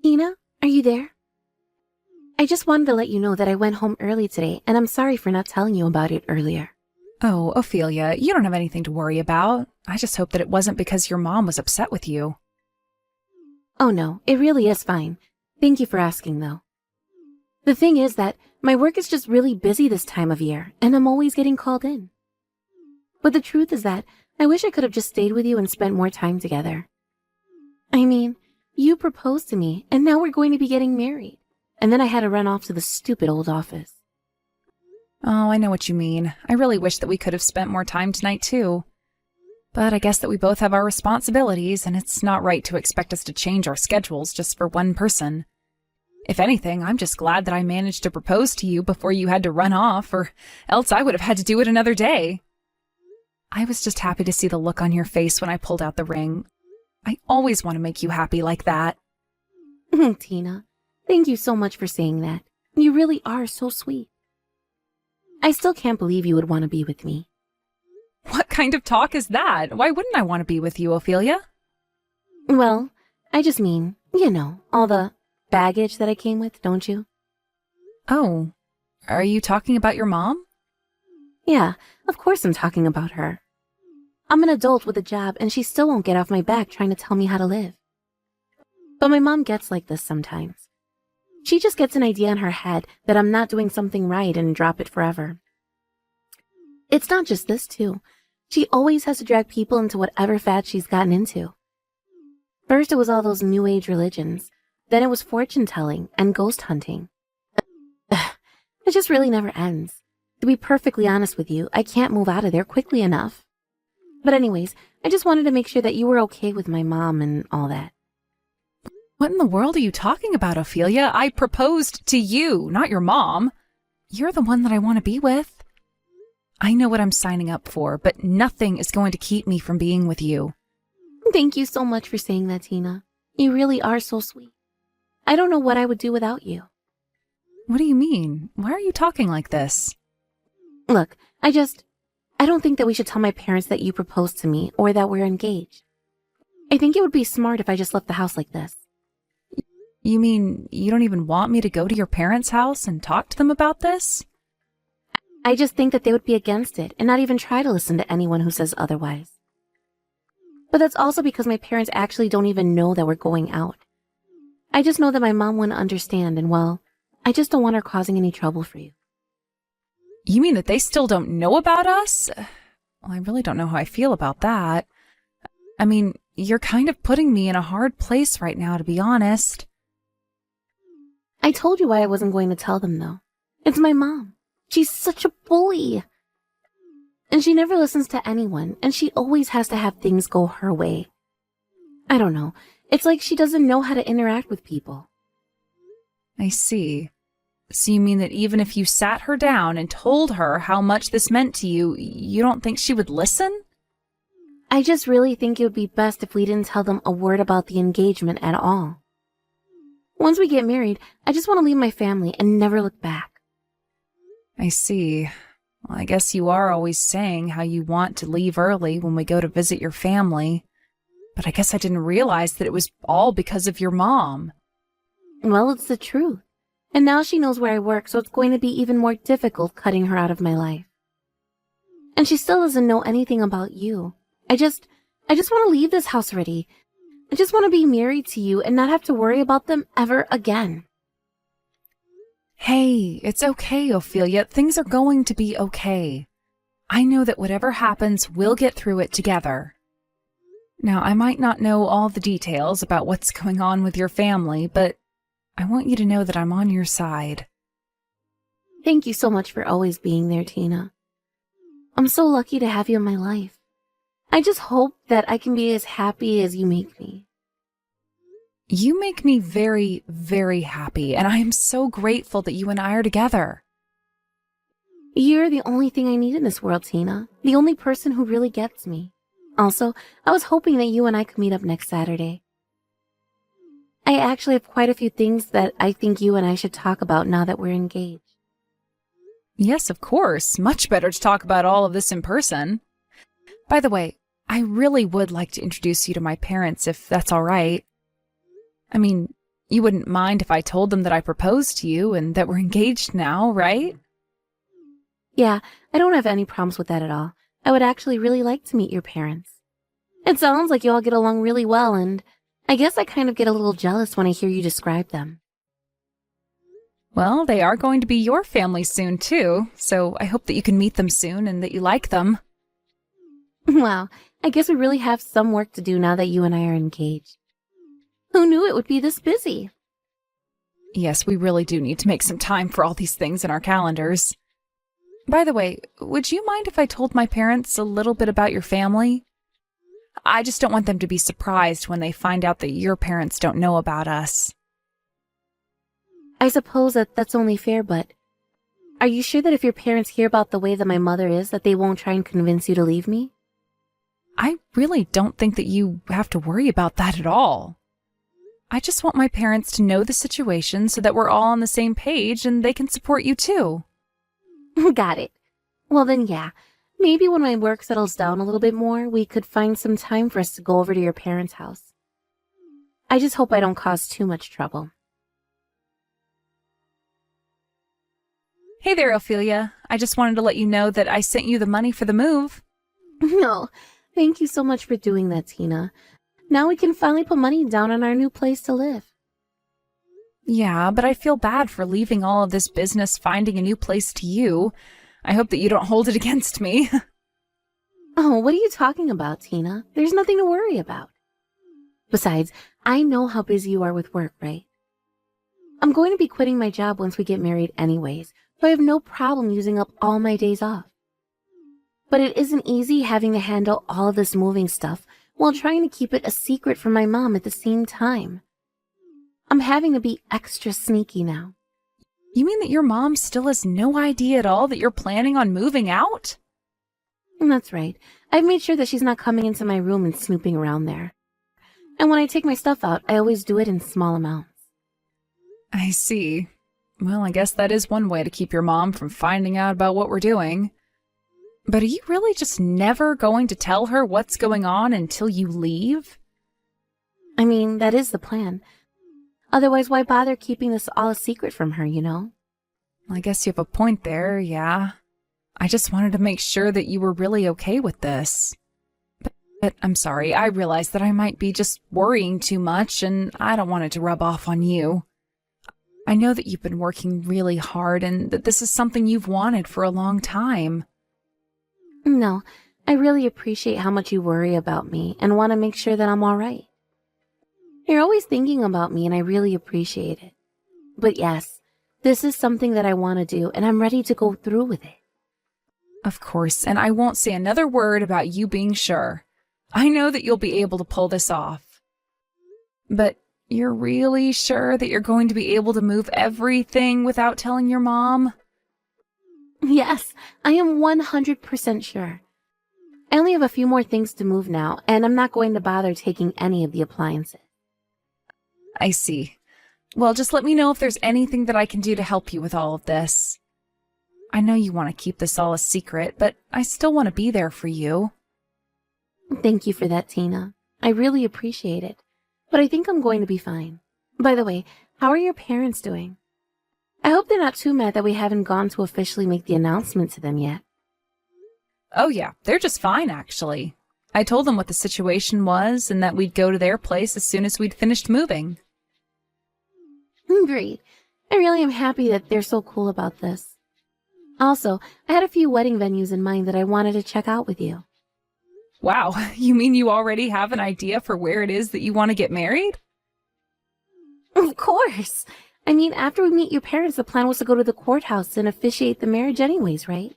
Tina, are you there? I just wanted to let you know that I went home early today, and I'm sorry for not telling you about it earlier. Oh, Ophelia, you don't have anything to worry about. I just hope that it wasn't because your mom was upset with you. Oh no, it really is fine. Thank you for asking, though. The thing is that my work is just really busy this time of year, and I'm always getting called in. But the truth is that I wish I could have just stayed with you and spent more time together. I mean, you proposed to me, and now we're going to be getting married. And then I had to run off to the stupid old office. Oh, I know what you mean. I really wish that we could have spent more time tonight, too. But I guess that we both have our responsibilities, and it's not right to expect us to change our schedules just for one person. If anything, I'm just glad that I managed to propose to you before you had to run off, or else I would have had to do it another day. I was just happy to see the look on your face when I pulled out the ring. I always want to make you happy like that. Tina, thank you so much for saying that. You really are so sweet. I still can't believe you would want to be with me. What kind of talk is that? Why wouldn't I want to be with you, Ophelia? Well, I just mean, all the baggage that I came with, don't you? Oh, are you talking about your mom? Yeah, of course I'm talking about her. I'm an adult with a job, and she still won't get off my back trying to tell me how to live. But my mom gets like this sometimes. She just gets an idea in her head that I'm not doing something right and drop it forever. It's not just this, too. She always has to drag people into whatever fad she's gotten into. First it was all those new age religions. Then it was fortune-telling and ghost hunting. It just really never ends. To be perfectly honest with you, I can't move out of there quickly enough. But anyways, I just wanted to make sure that you were okay with my mom and all that. What in the world are you talking about, Ophelia? I proposed to you, not your mom. You're the one that I want to be with. I know what I'm signing up for, but nothing is going to keep me from being with you. Thank you so much for saying that, Tina. You really are so sweet. I don't know what I would do without you. What do you mean? Why are you talking like this? Look, I don't think that we should tell my parents that you proposed to me or that we're engaged. I think it would be smart if I just left the house like this. You mean you don't even want me to go to your parents' house and talk to them about this? I just think that they would be against it and not even try to listen to anyone who says otherwise. But that's also because my parents actually don't even know that we're going out. I just know that my mom wouldn't understand, and well, I just don't want her causing any trouble for you. You mean that they still don't know about us? Well, I really don't know how I feel about that. I mean, you're kind of putting me in a hard place right now, to be honest. I told you why I wasn't going to tell them, though. It's my mom. She's such a bully. And she never listens to anyone, and she always has to have things go her way. I don't know. It's like she doesn't know how to interact with people. I see. So you mean that even if you sat her down and told her how much this meant to you, you don't think she would listen? I just really think it would be best if we didn't tell them a word about the engagement at all. Once we get married, I just want to leave my family and never look back. I see. Well, I guess you are always saying how you want to leave early when we go to visit your family. But I guess I didn't realize that it was all because of your mom. Well, it's the truth. And now she knows where I work, so it's going to be even more difficult cutting her out of my life. And she still doesn't know anything about you. I just want to leave this house already. I just want to be married to you and not have to worry about them ever again. Hey, it's okay, Ophelia. Things are going to be okay. I know that whatever happens, we'll get through it together. Now, I might not know all the details about what's going on with your family, but I want you to know that I'm on your side. Thank you so much for always being there, Tina. I'm so lucky to have you in my life. I just hope that I can be as happy as you make me. You make me very, very happy, and I am so grateful that you and I are together. You're the only thing I need in this world, Tina. The only person who really gets me. Also, I was hoping that you and I could meet up next Saturday. I actually have quite a few things that I think you and I should talk about now that we're engaged. Yes, of course. Much better to talk about all of this in person. By the way, I really would like to introduce you to my parents if that's all right. I mean, You wouldn't mind if I told them that I proposed to you and that we're engaged now, right? Yeah, I don't have any problems with that at all. I would actually really like to meet your parents. It sounds like you all get along really well, and I guess I kind of get a little jealous when I hear you describe them. Well, they are going to be your family soon, too, so I hope that you can meet them soon and that you like them. Wow, I guess we really have some work to do now that you and I are engaged. Who knew it would be this busy? Yes, we really do need to make some time for all these things in our calendars. By the way, would you mind if I told my parents a little bit about your family? I just don't want them to be surprised when they find out that your parents don't know about us. I suppose that's only fair, but are you sure that if your parents hear about the way that my mother is, that they won't try and convince you to leave me? I really don't think that you have to worry about that at all. I just want my parents to know the situation so that we're all on the same page and they can support you too. Got it. Well then, yeah. Maybe when my work settles down a little bit more, we could find some time for us to go over to your parents' house. I just hope I don't cause too much trouble. Hey there, Ophelia. I just wanted to let you know that I sent you the money for the move. No, thank you so much for doing that, Tina. Now we can finally put money down on our new place to live. Yeah, but I feel bad for leaving all of this business finding a new place to you. I hope that you don't hold it against me. Oh, what are you talking about, Tina? There's nothing to worry about. Besides, I know how busy you are with work, right? I'm going to be quitting my job once we get married anyways, so I have no problem using up all my days off. But it isn't easy having to handle all of this moving stuff while trying to keep it a secret from my mom at the same time. I'm having to be extra sneaky now. You mean that your mom still has no idea at all that you're planning on moving out? That's right. I've made sure that she's not coming into my room and snooping around there. And when I take my stuff out, I always do it in small amounts. I see. Well, I guess that is one way to keep your mom from finding out about what we're doing. But are you really just never going to tell her what's going on until you leave? I mean, that is the plan. Otherwise, why bother keeping this all a secret from her, you know? I guess you have a point there, yeah. I just wanted to make sure that you were really okay with this. But I'm sorry, I realize that I might be just worrying too much, and I don't want it to rub off on you. I know that you've been working really hard and that this is something you've wanted for a long time. No, I really appreciate how much you worry about me and want to make sure that I'm all right. You're always thinking about me and I really appreciate it. But yes, this is something that I want to do and I'm ready to go through with it. Of course, and I won't say another word about you being sure. I know that you'll be able to pull this off. But you're really sure that you're going to be able to move everything without telling your mom? Yes, I am 100% sure. I only have a few more things to move now, and I'm not going to bother taking any of the appliances. I see. Well, just let me know if there's anything that I can do to help you with all of this. I know you want to keep this all a secret, but I still want to be there for you. Thank you for that, Tina. I really appreciate it. But I think I'm going to be fine. By the way, how are your parents doing? I hope they're not too mad that we haven't gone to officially make the announcement to them yet. Oh yeah, they're just fine, actually. I told them what the situation was and that we'd go to their place as soon as we'd finished moving. Great. I really am happy that they're so cool about this. Also, I had a few wedding venues in mind that I wanted to check out with you. Wow, you mean you already have an idea for where it is that you want to get married? Of course. I mean, after we meet your parents, the plan was to go to the courthouse and officiate the marriage anyways, right?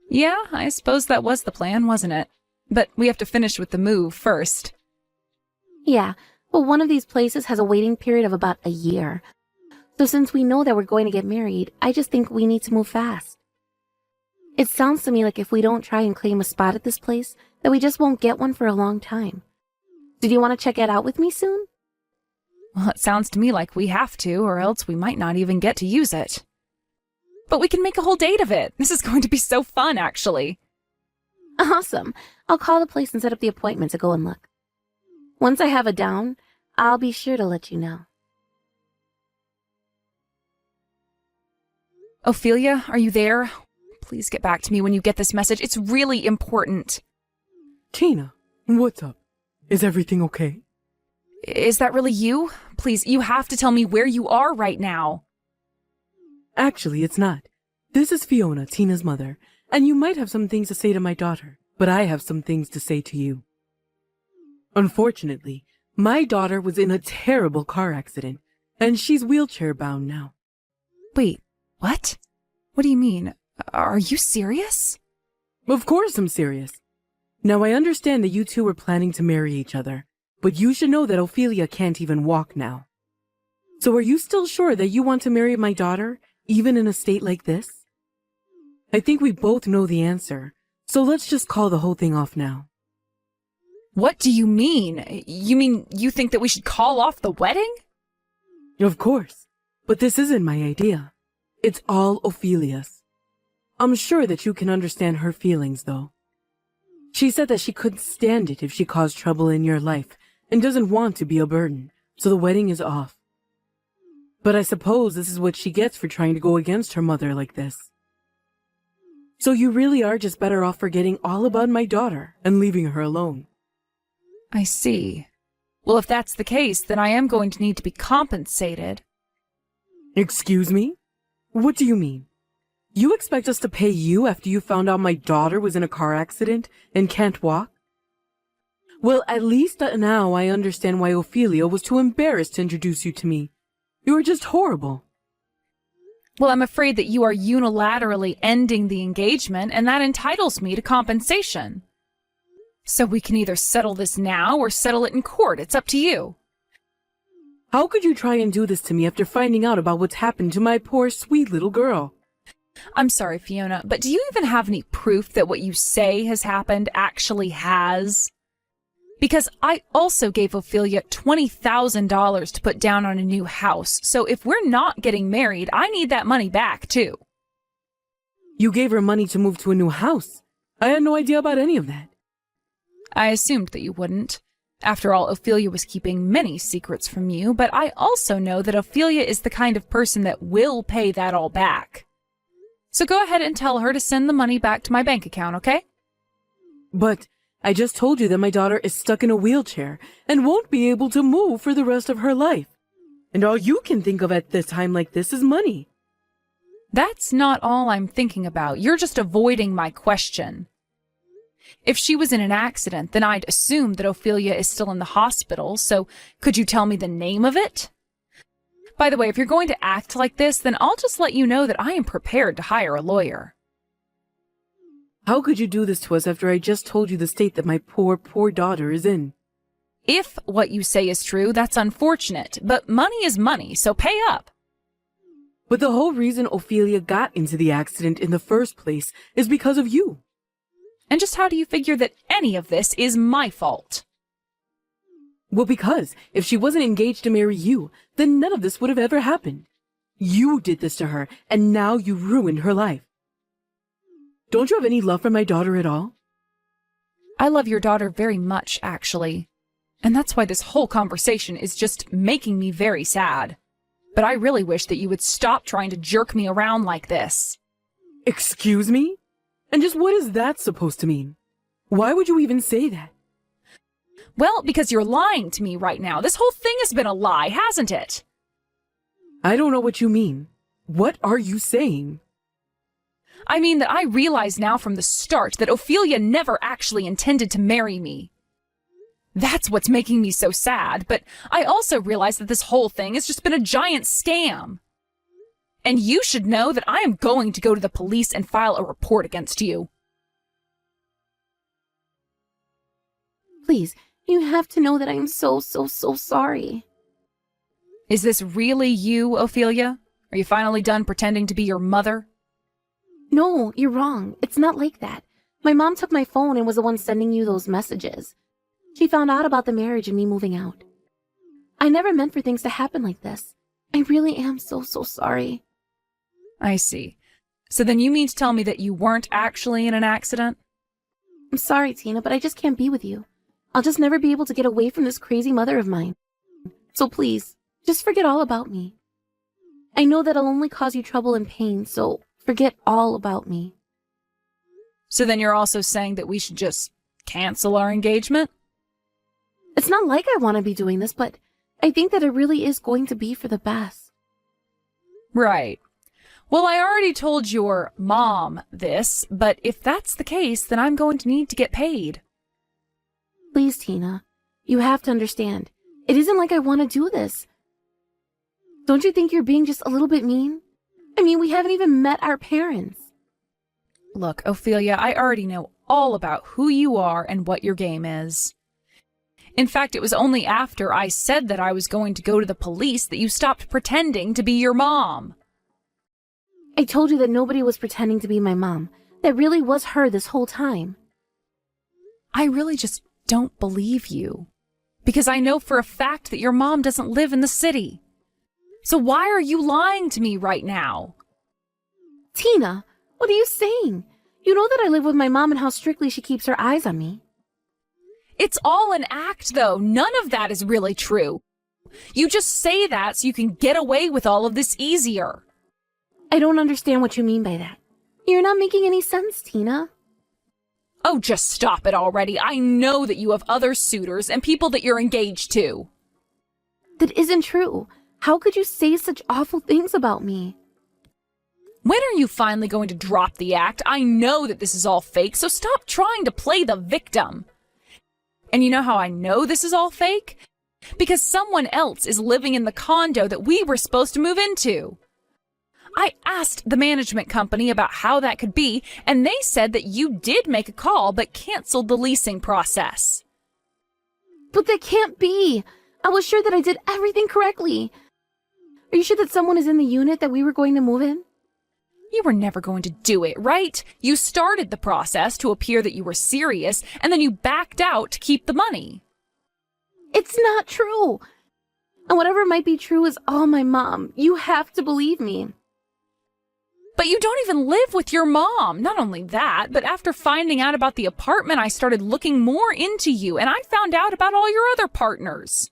Yeah, I suppose that was the plan, wasn't it? But we have to finish with the move first. Yeah, but one of these places has a waiting period of about a year. So since we know that we're going to get married, I just think we need to move fast. It sounds to me like if we don't try and claim a spot at this place, that we just won't get one for a long time. Did you want to check it out with me soon? Well, it sounds to me like we have to, or else we might not even get to use it. But we can make a whole date of it. This is going to be so fun, actually. Awesome. I'll call the place and set up the appointment to go and look. Once I have it down, I'll be sure to let you know. Ophelia, are you there? Please get back to me when you get this message. It's really important. Tina, what's up? Is everything okay? Is that really you? Please, you have to tell me where you are right now. Actually, it's not. This is Fiona, Tina's mother, and you might have some things to say to my daughter, but I have some things to say to you. Unfortunately, my daughter was in a terrible car accident, and she's wheelchair-bound now. Wait, what? What do you mean? Are you serious? Of course I'm serious. Now, I understand that you two were planning to marry each other, but you should know that Ophelia can't even walk now. So are you still sure that you want to marry my daughter, even in a state like this? I think we both know the answer, so let's just call the whole thing off now. What do you mean? You mean you think that we should call off the wedding? Of course, but this isn't my idea. It's all Ophelia's. I'm sure that you can understand her feelings, though. She said that she couldn't stand it if she caused trouble in your life and doesn't want to be a burden, so the wedding is off. But I suppose this is what she gets for trying to go against her mother like this. So you really are just better off forgetting all about my daughter and leaving her alone. I see. Well, if that's the case, then I am going to need to be compensated. Excuse me? What do you mean? You expect us to pay you after you found out my daughter was in a car accident and can't walk? Well, at least now I understand why Ophelia was too embarrassed to introduce you to me. You were just horrible. Well, I'm afraid that you are unilaterally ending the engagement, and that entitles me to compensation. So we can either settle this now or settle it in court. It's up to you. How could you try and do this to me after finding out about what's happened to my poor, sweet little girl? I'm sorry, Fiona, but do you even have any proof that what you say has happened actually has? Because I also gave Ophelia $20,000 to put down on a new house, so if we're not getting married, I need that money back, too. You gave her money to move to a new house. I had no idea about any of that. I assumed that you wouldn't. After all, Ophelia was keeping many secrets from you, but I also know that Ophelia is the kind of person that will pay that all back. So go ahead and tell her to send the money back to my bank account, okay? But I just told you that my daughter is stuck in a wheelchair and won't be able to move for the rest of her life. And all you can think of at this time like this is money. That's not all I'm thinking about. You're just avoiding my question. If she was in an accident, then I'd assume that Ophelia is still in the hospital, so could you tell me the name of it? By the way, if you're going to act like this, then I'll just let you know that I am prepared to hire a lawyer. How could you do this to us after I just told you the state that my poor, poor daughter is in? If what you say is true, that's unfortunate, but money is money, so pay up. But the whole reason Ophelia got into the accident in the first place is because of you. And just how do you figure that any of this is my fault? Well, because if she wasn't engaged to marry you, then none of this would have ever happened. You did this to her, and now you ruined her life. Don't you have any love for my daughter at all? I love your daughter very much, actually. And that's why this whole conversation is just making me very sad. But I really wish that you would stop trying to jerk me around like this. Excuse me? And just what is that supposed to mean? Why would you even say that? Well, because you're lying to me right now. This whole thing has been a lie, hasn't it? I don't know what you mean. What are you saying? I mean that I realize now from the start that Ophelia never actually intended to marry me. That's what's making me so sad, but I also realize that this whole thing has just been a giant scam. And you should know that I am going to go to the police and file a report against you. Please, you have to know that I'm so sorry. Is this really you, Ophelia? Are you finally done pretending to be your mother? No, you're wrong. It's not like that. My mom took my phone and was the one sending you those messages. She found out about the marriage and me moving out. I never meant for things to happen like this. I really am so sorry. I see. So then you mean to tell me that you weren't actually in an accident? I'm sorry, Tina, but I just can't be with you. I'll just never be able to get away from this crazy mother of mine. So please, just forget all about me. I know that I'll only cause you trouble and pain, so forget all about me. So then you're also saying that we should just cancel our engagement? It's not like I want to be doing this, but I think that it really is going to be for the best. Right. Well, I already told your mom this, but if that's the case, then I'm going to need to get paid. Please, Tina, you have to understand. It isn't like I want to do this. Don't you think you're being just a little bit mean? I mean, we haven't even met our parents. Look, Ophelia, I already know all about who you are and what your game is. In fact, it was only after I said that I was going to go to the police that you stopped pretending to be your mom. I told you that nobody was pretending to be my mom. That really was her this whole time. I really just don't believe you. Because I know for a fact that your mom doesn't live in the city. So why are you lying to me right now? Tina, what are you saying? You know that I live with my mom and how strictly she keeps her eyes on me. It's all an act, though. None of that is really true. You just say that so you can get away with all of this easier. I don't understand what you mean by that. You're not making any sense, Tina. Oh, just stop it already. I know that you have other suitors and people that you're engaged to. That isn't true. How could you say such awful things about me? When are you finally going to drop the act? I know that this is all fake, so stop trying to play the victim. And you know how I know this is all fake? Because someone else is living in the condo that we were supposed to move into. I asked the management company about how that could be, and they said that you did make a call but canceled the leasing process. But that can't be. I was sure that I did everything correctly. Are you sure that someone is in the unit that we were going to move in? You were never going to do it, right? You started the process to appear that you were serious, and then you backed out to keep the money. It's not true. And whatever might be true is all my mom. You have to believe me. But you don't even live with your mom. Not only that, but after finding out about the apartment, I started looking more into you, and I found out about all your other partners.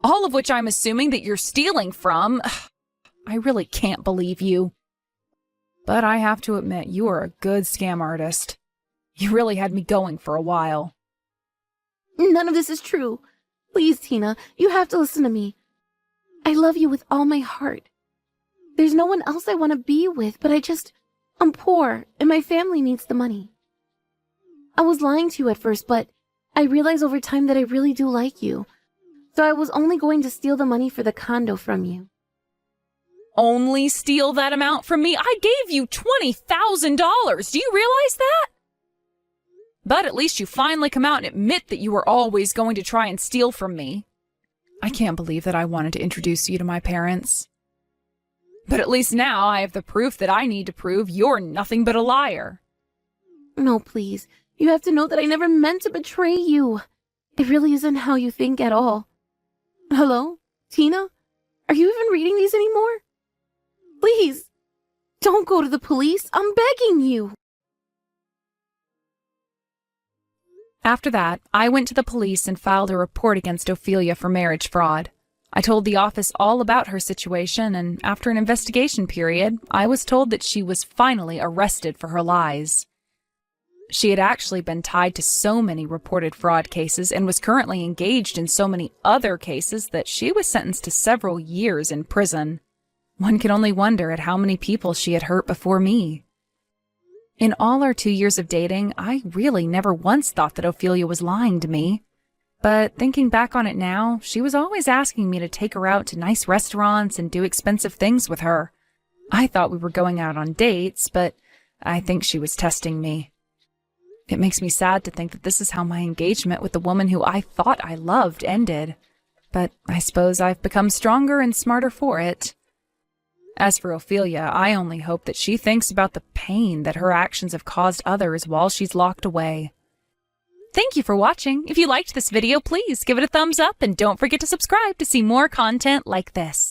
All of which I'm assuming that you're stealing from. I really can't believe you. But I have to admit, you are a good scam artist. You really had me going for a while. None of this is true. Please, Tina, you have to listen to me. I love you with all my heart. There's no one else I want to be with, but I'm poor, and my family needs the money. I was lying to you at first, but I realized over time that I really do like you. So I was only going to steal the money for the condo from you. Only steal that amount from me? I gave you $20,000. Do you realize that? But at least you finally come out and admit that you were always going to try and steal from me. I can't believe that I wanted to introduce you to my parents. But at least now I have the proof that I need to prove you're nothing but a liar. No, please. You have to know that I never meant to betray you. It really isn't how you think at all. Hello? Tina? Are you even reading these anymore? Please, don't go to the police. I'm begging you. After that, I went to the police and filed a report against Ophelia for marriage fraud. I told the office all about her situation, and after an investigation period, I was told that she was finally arrested for her lies. She had actually been tied to so many reported fraud cases and was currently engaged in so many other cases that she was sentenced to several years in prison. One can only wonder at how many people she had hurt before me. In all our 2 years of dating, I really never once thought that Ophelia was lying to me. But thinking back on it now, she was always asking me to take her out to nice restaurants and do expensive things with her. I thought we were going out on dates, but I think she was testing me. It makes me sad to think that this is how my engagement with the woman who I thought I loved ended. But I suppose I've become stronger and smarter for it. As for Ophelia, I only hope that she thinks about the pain that her actions have caused others while she's locked away. Thank you for watching. If you liked this video, please give it a thumbs up and don't forget to subscribe to see more content like this.